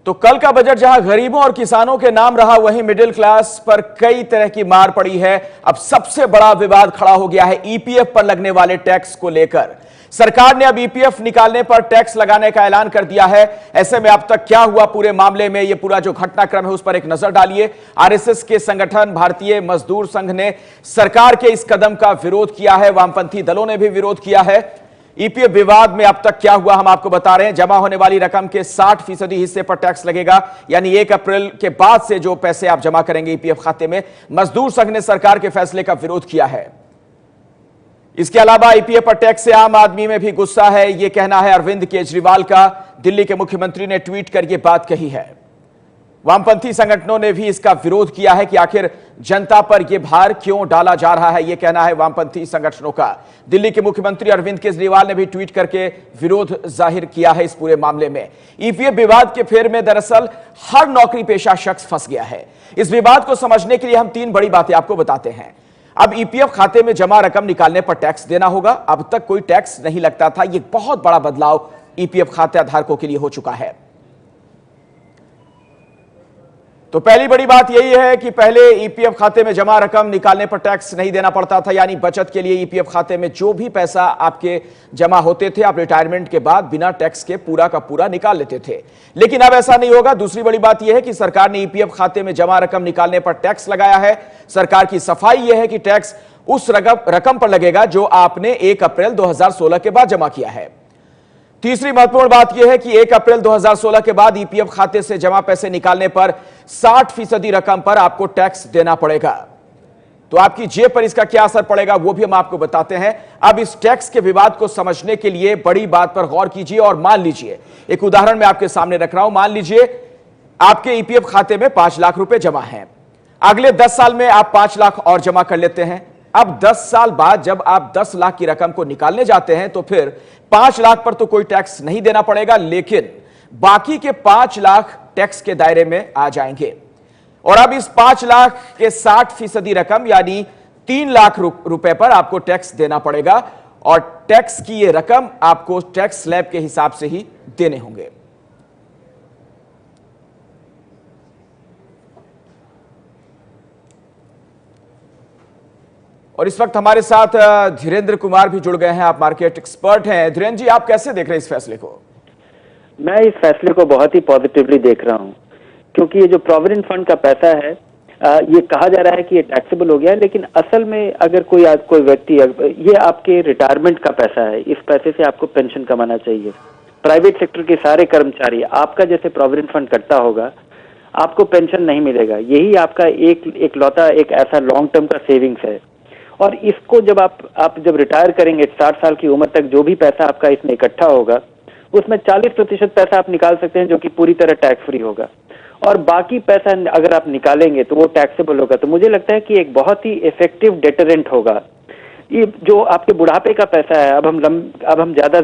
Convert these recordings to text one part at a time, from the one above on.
तो कल का बजट जहां गरीबों और किसानों के नाम रहा, वहीं मिडिल क्लास पर कई तरह की मार पड़ी है। अब सबसे बड़ा विवाद खड़ा हो गया है ईपीएफ पर लगने वाले टैक्स को लेकर। सरकार ने अब ईपीएफ निकालने पर टैक्स लगाने का ऐलान कर दिया है। ऐसे में अब तक क्या हुआ पूरे मामले में, यह पूरा जो घटनाक्रम है उस पर एक नजर डालिए। आरएसएस के संगठन भारतीय मजदूर संघ ने सरकार के इस कदम का विरोध किया है, वामपंथी दलों ने भी विरोध किया है। ईपीएफ विवाद में अब तक क्या हुआ हम आपको बता रहे हैं। जमा होने वाली रकम के 60% हिस्से पर टैक्स लगेगा, यानी 1 अप्रैल के बाद से जो पैसे आप जमा करेंगे ईपीएफ खाते में। मजदूर संघ ने सरकार के फैसले का विरोध किया है। इसके अलावा ईपीएफ पर टैक्स से आम आदमी में भी गुस्सा है, यह कहना है अरविंद केजरीवाल का। दिल्ली के मुख्यमंत्री ने ट्वीट कर यह बात कही है। वामपंथी संगठनों ने भी इसका विरोध किया है कि आखिर जनता पर यह भार क्यों डाला जा रहा है, यह कहना है वामपंथी संगठनों का। दिल्ली के मुख्यमंत्री अरविंद केजरीवाल ने भी ट्वीट करके विरोध जाहिर किया है इस पूरे मामले में। ईपीएफ विवाद के फेर में दरअसल हर नौकरी पेशा शख्स फंस गया है। इस विवाद को समझने के लिए हम 3 बड़ी बातें आपको बताते हैं। अब ईपीएफ खाते में जमा रकम निकालने पर टैक्स देना होगा। अब तक कोई टैक्स नहीं लगता था, यह बहुत बड़ा बदलाव ईपीएफ खाते धारकों के लिए हो चुका है। तो पहली बड़ी बात यही है कि पहले ईपीएफ खाते में जमा रकम निकालने पर टैक्स नहीं देना पड़ता था, यानी बचत के लिए ईपीएफ खाते में जो भी पैसा आपके जमा होते थे, आप रिटायरमेंट के बाद बिना टैक्स के पूरा का पूरा निकाल लेते थे। लेकिन अब ऐसा नहीं होगा। दूसरी बड़ी बात यह है कि सरकार ने ईपीएफ खाते में जमा रकम निकालने पर टैक्स लगाया है। सरकार की सफाई यह है कि टैक्स उस रकम पर लगेगा जो आपने 1 अप्रैल 2016 के बाद जमा किया है। तीसरी महत्वपूर्ण बात यह है कि 1 अप्रैल 2016 के बाद ईपीएफ खाते से जमा पैसे निकालने पर 60% रकम पर आपको टैक्स देना पड़ेगा। तो आपकी जेब पर इसका क्या असर पड़ेगा वो भी हम आपको बताते हैं। अब इस टैक्स के विवाद को समझने के लिए बड़ी बात पर गौर कीजिए और मान लीजिए, एक उदाहरण मैं आपके सामने रख रहा हूं। मान लीजिए आपके ईपीएफ खाते में 5 लाख रुपए जमा हैं। अगले 10 साल में आप 5 लाख और जमा कर लेते हैं। अब 10 साल बाद जब आप 10 लाख की रकम को निकालने जाते हैं तो फिर 5 लाख पर तो कोई टैक्स नहीं देना पड़ेगा, लेकिन बाकी के 5 लाख टैक्स के दायरे में आ जाएंगे। और अब इस 5 लाख के 60% रकम यानी 3 लाख रुपए पर आपको टैक्स देना पड़ेगा, और टैक्स की यह रकम आपको टैक्स स्लैब के हिसाब से ही देने होंगे। और इस वक्त हमारे साथ धीरेन्द्र कुमार भी जुड़ गए हैं, आप मार्केट एक्सपर्ट हैं। धीरेन्द्र जी, आप कैसे देख रहे हैं इस फैसले को? मैं इस फैसले को बहुत ही पॉजिटिवली देख रहा हूं, क्योंकि ये जो प्रोविडेंट फंड का पैसा है, ये कहा जा रहा है कि ये टैक्सेबल हो गया है, लेकिन असल में अगर कोई व्यक्ति, ये आपके रिटायरमेंट का पैसा है, इस पैसे से आपको पेंशन कमाना चाहिए। प्राइवेट सेक्टर के सारे कर्मचारी आपका जैसे प्रोविडेंट फंड कटता होगा, आपको पेंशन नहीं मिलेगा। यही आपका एक लौता एक ऐसा लॉन्ग टर्म का सेविंग्स है। और इसको जब आप जब रिटायर करेंगे 60 साल की उम्र तक, जो भी पैसा आपका इसमें इकट्ठा होगा उसमें 40% पैसा आप निकाल सकते हैं, जो कि पूरी तरह टैक्स फ्री होगा। और बाकी पैसा अगर आप निकालेंगे तो वो टैक्सेबल होगा। तो मुझे लगता है कि एक बहुत ही इफेक्टिव डेटरेंट होगा। ये जो आपके बुढ़ापे का पैसा है, अब हम ज्यादा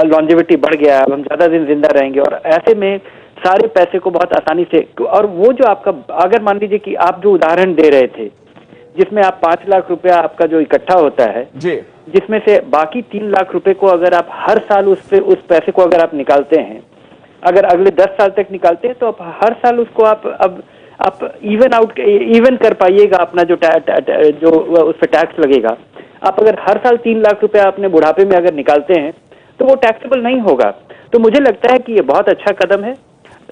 लॉन्जेविटी बढ़ गया है, अब हम ज्यादा दिन जिंदा रहेंगे, और ऐसे में सारे पैसे को बहुत आसानी से, और वो जो आपका, अगर मान लीजिए कि आप जो उदाहरण दे रहे थे जिसमें आप 5 लाख रुपया आपका जो इकट्ठा होता है जी, जिसमें से बाकी 3 लाख रुपए को अगर आप हर साल उस पैसे को अगर आप निकालते हैं, अगर अगले 10 साल तक निकालते हैं, तो आप हर साल उसको आप इवन कर पाइएगा अपना जो उस पर टैक्स लगेगा। आप अगर हर साल 3 लाख रुपया अपने बुढ़ापे में अगर निकालते हैं तो वो टैक्सेबल नहीं होगा। तो मुझे लगता है कि ये बहुत अच्छा कदम है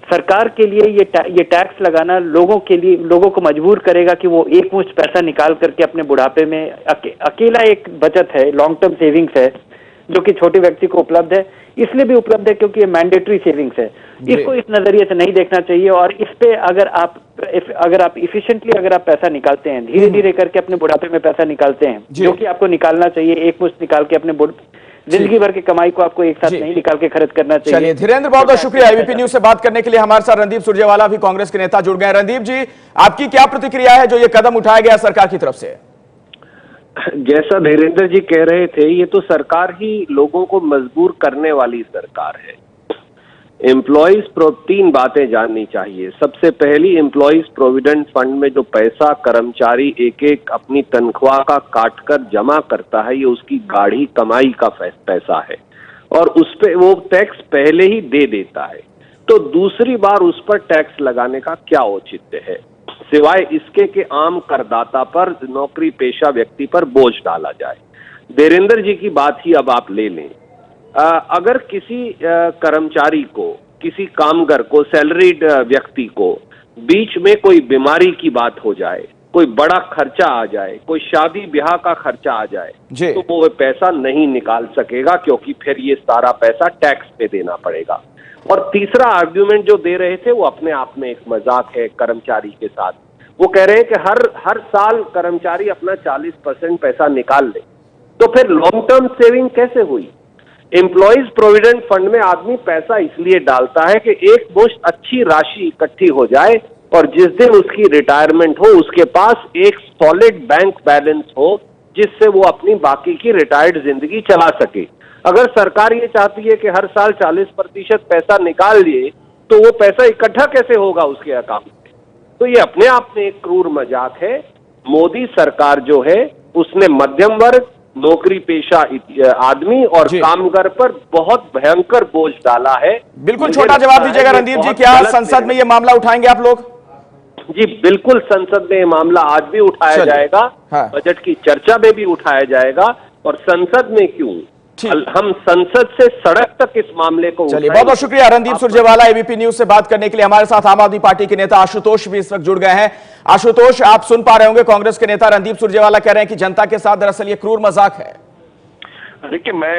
सरकार के लिए। ये टैक्स लगाना लोगों को मजबूर करेगा कि वो एक मुश्त पैसा निकाल करके अपने बुढ़ापे में, अकेला एक बचत है, लॉन्ग टर्म सेविंग्स है, जो कि छोटे व्यक्ति को उपलब्ध है। इसलिए भी उपलब्ध है क्योंकि ये मैंडेटरी सेविंग्स है। इसको इस नजरिए से नहीं देखना चाहिए। और इस पे अगर आप इफिशिएंटली अगर आप पैसा निकालते हैं, धीरे धीरे करके अपने बुढ़ापे में पैसा निकालते हैं, जो कि आपको निकालना चाहिए, एक मुश्त निकाल के अपने जिंदगी भर की कमाई को आपको एक साथ नहीं निकाल के खर्च करना चाहिए। चलिए धीरेन्द्र, बहुत बहुत शुक्रिया। एबीपी न्यूज से बात करने के लिए हमारे साथ रणदीप सुरजेवाला भी कांग्रेस के नेता जुड़ गए। रणदीप जी, आपकी क्या प्रतिक्रिया है जो ये कदम उठाया गया सरकार की तरफ से? जैसा धीरेन्द्र जी कह रहे थे, ये तो सरकार ही लोगों को मजबूर करने वाली सरकार है। एम्प्लॉइज 3 बातें जाननी चाहिए। सबसे पहली, एम्प्लॉइज प्रोविडेंट फंड में जो पैसा कर्मचारी एक एक अपनी तनख्वाह का काटकर जमा करता है, ये उसकी गाढ़ी कमाई का पैसा है। और उस पे वो टैक्स पहले ही दे देता है, तो दूसरी बार उस पर टैक्स लगाने का क्या औचित्य है, सिवाय इसके कि आम करदाता पर, नौकरी पेशा व्यक्ति पर बोझ डाला जाए। धीरेंद्र जी की बात ही अब आप ले लें। अगर किसी कर्मचारी को, किसी कामगार को, सैलरीड व्यक्ति को बीच में कोई बीमारी की बात हो जाए, कोई बड़ा खर्चा आ जाए, कोई शादी ब्याह का खर्चा आ जाए, तो वो पैसा नहीं निकाल सकेगा, क्योंकि फिर ये सारा पैसा टैक्स पे देना पड़ेगा। और तीसरा आर्ग्यूमेंट जो दे रहे थे वो अपने आप में एक मजाक है कर्मचारी के साथ। वो कह रहे हैं कि हर साल कर्मचारी अपना 40% पैसा निकाल ले, तो फिर लॉन्ग टर्म सेविंग कैसे हुई? एम्प्लॉइज प्रोविडेंट फंड में आदमी पैसा इसलिए डालता है कि एक मुश्त अच्छी राशि इकट्ठी हो जाए और जिस दिन उसकी रिटायरमेंट हो उसके पास एक सॉलिड बैंक बैलेंस हो, जिससे वो अपनी बाकी की रिटायर्ड जिंदगी चला सके। अगर सरकार ये चाहती है कि हर साल 40% पैसा निकाल लिए, तो वो पैसा इकट्ठा कैसे होगा उसके अकाउंट में? तो ये अपने आप में एक क्रूर मजाक है। मोदी सरकार जो है उसने मध्यम वर्ग, नौकरी पेशा आदमी और कामगार पर बहुत भयंकर बोझ डाला है। बिल्कुल छोटा जवाब दीजिएगा रणदीप जी, क्या संसद में ये मामला उठाएंगे आप लोग? जी बिल्कुल, संसद में ये मामला आज भी उठाया जाएगा। बजट की चर्चा में भी उठाया जाएगा, और संसद में क्यों, हम संसद से सड़क तक इस मामले को। चलिए, बहुत बहुत शुक्रिया रणदीप सुरजेवाला एबीपी न्यूज से बात करने के लिए। हमारे साथ आम आदमी पार्टी के नेता आशुतोष भी इस वक्त जुड़ गए हैं। आशुतोष, आप सुन पा रहे होंगे, कांग्रेस के नेता रणदीप सुरजेवाला कह रहे हैं कि जनता के साथ दरअसल ये क्रूर मजाक है। देखिए, मैं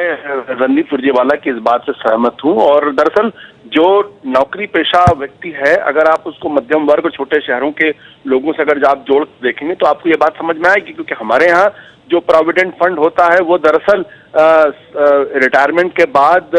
रणदीप सुरजेवाला की इस बात से सहमत हूं, और दरअसल जो नौकरी पेशा व्यक्ति है, अगर आप उसको मध्यम वर्ग और छोटे शहरों के लोगों से अगर आप जोड़ देखेंगे तो आपको ये बात समझ में आएगी, क्योंकि हमारे यहाँ जो प्रोविडेंट फंड होता है वो दरअसल रिटायरमेंट के बाद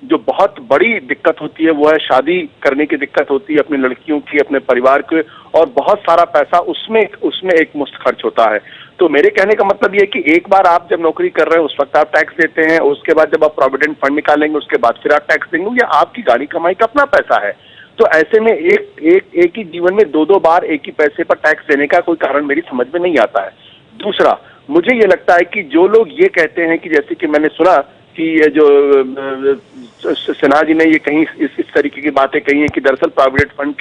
जो बहुत बड़ी दिक्कत होती है वो है शादी करने की दिक्कत होती है अपनी लड़कियों की, अपने परिवार के, और बहुत सारा पैसा उसमें एक मुश्त खर्च होता है। तो मेरे कहने का मतलब ये है कि एक बार आप जब नौकरी कर रहे हैं उस वक्त आप टैक्स देते हैं, उसके बाद जब आप प्रोविडेंट फंड निकालेंगे उसके बाद फिर आप टैक्स देंगे, या आपकी गाड़ी कमाई का अपना पैसा है। तो ऐसे में एक ही जीवन में दो बार एक ही पैसे पर टैक्स देने का कोई कारण मेरी समझ में नहीं आता है। दूसरा, मुझे ये लगता है कि जो लोग ये कहते हैं कि, जैसे कि मैंने सुना कि ये जो सिन्हा जी ने ये कहीं इस तरीके की बातें कही हैं कि दरअसल प्रोविडेंट फंड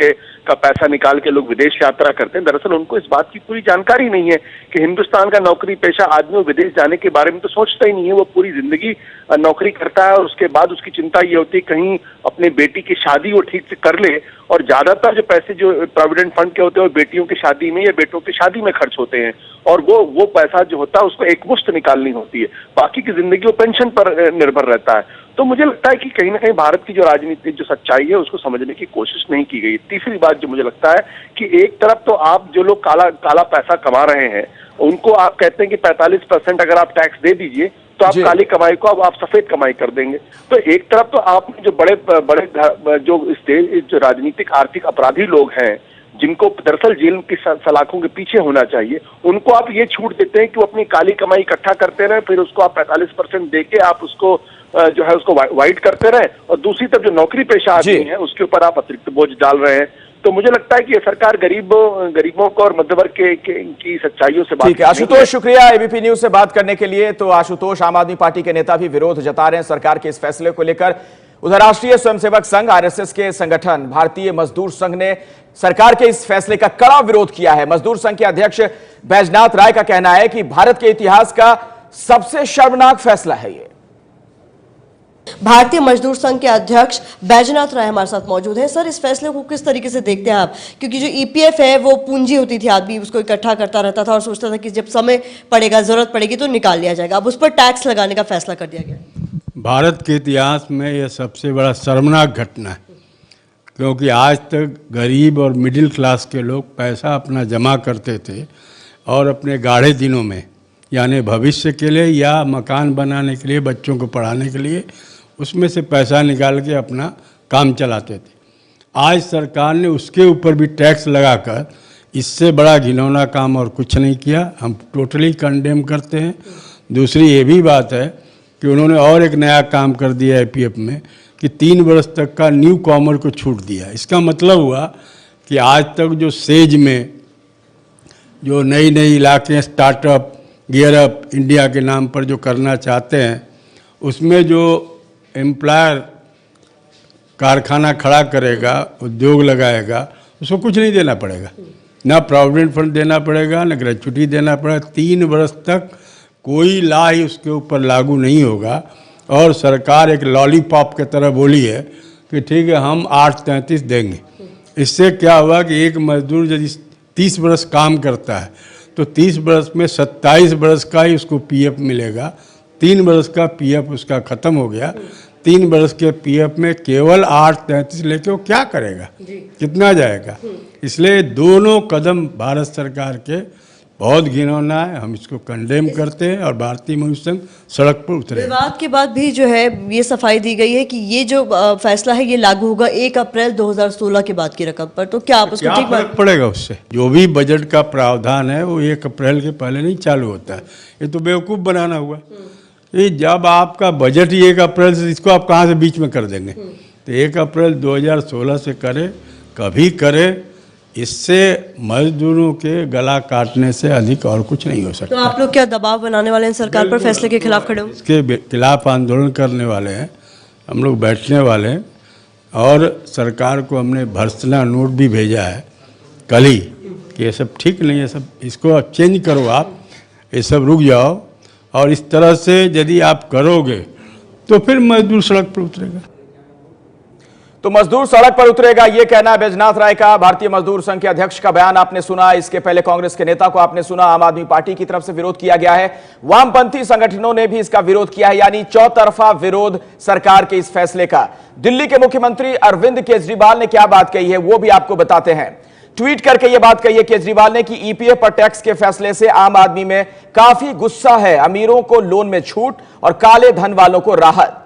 का पैसा निकाल के लोग विदेश यात्रा करते हैं। दरअसल उनको इस बात की पूरी जानकारी नहीं है कि हिंदुस्तान का नौकरी पेशा आदमी विदेश जाने के बारे में तो सोचता ही नहीं है। वो पूरी जिंदगी नौकरी करता है और उसके बाद उसकी चिंता ये होती है कहीं अपनी बेटी की शादी वो ठीक से कर ले, और ज्यादातर जो पैसे जो प्रोविडेंट फंड के होते हैं वो बेटियों की शादी में या बेटों की शादी में खर्च होते हैं, और वो पैसा जो होता है उसको एक मुश्त निकालनी होती है, बाकी की जिंदगी वो पेंशन पर निर्भर रहता है। तो मुझे लगता है कि कहीं ना कहीं भारत की जो राजनीति जो सच्चाई है उसको समझने की कोशिश नहीं की गई। तीसरी बात जो मुझे लगता है कि एक तरफ तो आप जो लोग काला पैसा कमा रहे हैं उनको आप कहते हैं कि 45% अगर आप टैक्स दे दीजिए तो आप काली कमाई को अब आप सफेद कमाई कर देंगे। तो एक तरफ तो आप जो बड़े जो राजनीतिक आर्थिक अपराधी लोग हैं जिनको दरअसल जेल की सलाखों के पीछे होना चाहिए, उनको आप ये छूट देते हैं कि वो अपनी काली कमाई इकट्ठा करते रहे, फिर उसको आप 45% देके आप उसको जो है उसको वाइट करते रहे, और दूसरी तरफ जो नौकरी पेशा आदमी है उसके ऊपर आप अतिरिक्त बोझ डाल रहे हैं। तो मुझे लगता है कि ये सरकार गरीबों को और मध्य वर्ग की सच्चाइयों से बात। ठीक है आशुतोष, शुक्रिया एबीपी न्यूज से बात करने के लिए। तो आशुतोष, आम आदमी पार्टी के नेता भी विरोध जता रहे हैं सरकार के इस फैसले को लेकर। उधर राष्ट्रीय स्वयंसेवक संघ आरएसएस के संगठन भारतीय मजदूर संघ ने सरकार के इस फैसले का कड़ा विरोध किया है। मजदूर संघ के अध्यक्ष बैजनाथ राय का कहना है कि भारत के इतिहास का सबसे शर्मनाक फैसला है ये। भारतीय मजदूर संघ के अध्यक्ष बैजनाथ राय हमारे साथ मौजूद हैं। सर, इस फैसले को किस तरीके से देखते हैं आप? क्योंकि जो ईपीएफ है वो पूंजी होती थी, आदमी उसको इकट्ठा करता रहता था और सोचता था कि जब समय पड़ेगा, जरूरत पड़ेगी तो निकाल लिया जाएगा। अब उस पर टैक्स लगाने का फैसला कर दिया गया। भारत के इतिहास में यह सबसे बड़ा शर्मनाक घटना है, क्योंकि आज तक गरीब और मिडिल क्लास के लोग पैसा अपना जमा करते थे और अपने गाढ़े दिनों में, यानी भविष्य के लिए या मकान बनाने के लिए, बच्चों को पढ़ाने के लिए, उसमें से पैसा निकाल के अपना काम चलाते थे। आज सरकार ने उसके ऊपर भी टैक्स लगाकर इससे बड़ा घिनौना काम और कुछ नहीं किया। हम टोटली कंडेम करते हैं। दूसरी ये भी बात है कि उन्होंने और एक नया काम कर दिया ईपीएफ में कि 3 वर्ष तक का न्यू कॉमर को छूट दिया। इसका मतलब हुआ कि आज तक जो सेज में जो नई इलाके स्टार्टअप गियर अप इंडिया के नाम पर जो करना चाहते हैं, उसमें जो एम्प्लॉयर कारखाना खड़ा करेगा, उद्योग लगाएगा, उसको कुछ नहीं देना पड़ेगा, ना प्रोविडेंट फंड देना पड़ेगा, ना ग्रेच्युटी देना पड़ेगा। 3 वर्ष तक कोई लॉ ही उसके ऊपर लागू नहीं होगा। और सरकार एक लॉलीपॉप की तरह बोली है कि ठीक है हम 8.33 देंगे। इससे क्या हुआ कि एक मजदूर यदि 30 वर्ष काम करता है तो 30 वर्ष में 27 वर्ष का ही उसको पीएफ मिलेगा। 3 वर्ष का पीएफ उसका ख़त्म हो गया। 3 वर्ष के पीएफ में केवल 8.33 लेके वो क्या करेगा, कितना जाएगा। इसलिए दोनों कदम भारत सरकार के बहुत घिनौना है, हम इसको कंडेम करते हैं और भारतीय मजदूर संघ सड़क पर उतरे। विवाद के बाद भी जो है ये सफाई दी गई है कि ये जो फैसला है ये लागू होगा 1 अप्रैल 2016 के बाद की रकम पर। तो क्या आप उसको ठीक फर्क पड़ेगा उससे? जो भी बजट का प्रावधान है वो 1 अप्रैल के पहले नहीं चालू होता है। ये तो बेवकूफ़ बनाना हुआ। ये जब आपका बजट ही 1 अप्रैल से, इसको आप कहाँ से बीच में कर देंगे? तो 1 अप्रैल 2016 से करे, कभी करे, इससे मजदूरों के गला काटने से अधिक और कुछ नहीं हो सकता। तो आप लोग क्या दबाव बनाने वाले हैं सरकार पर, फैसले के खिलाफ खड़े हो? इसके खिलाफ आंदोलन करने वाले हैं, हम लोग बैठने वाले हैं। और सरकार को हमने भर्त्सना नोट भी भेजा है कल ही कि ये सब ठीक नहीं है, सब इसको अब चेंज करो, आप ये सब रुक जाओ। और इस तरह से यदि आप करोगे तो फिर मजदूर सड़क पर उतरेगा। तो मजदूर सड़क पर उतरेगा, यह कहना है बैजनाथ राय का। भारतीय मजदूर संघ के अध्यक्ष का बयान आपने सुना। इसके पहले कांग्रेस के नेता को आपने सुना। आम आदमी पार्टी की तरफ से विरोध किया गया है, वामपंथी संगठनों ने भी इसका विरोध किया है, यानी चौतरफा विरोध सरकार के इस फैसले का। दिल्ली के मुख्यमंत्री अरविंद केजरीवाल ने क्या बात कही है वो भी आपको बताते हैं। ट्वीट करके यह बात कही है केजरीवाल ने कि ईपीएफ पर टैक्स के फैसले से आम आदमी में काफी गुस्सा है, अमीरों को लोन में छूट और काले धन वालों को राहत।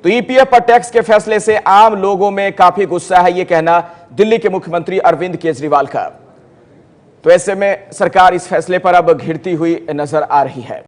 तो ईपीएफ पर टैक्स के फैसले से आम लोगों में काफी गुस्सा है, यह कहना दिल्ली के मुख्यमंत्री अरविंद केजरीवाल का। तो ऐसे में सरकार इस फैसले पर अब घिरती हुई नजर आ रही है।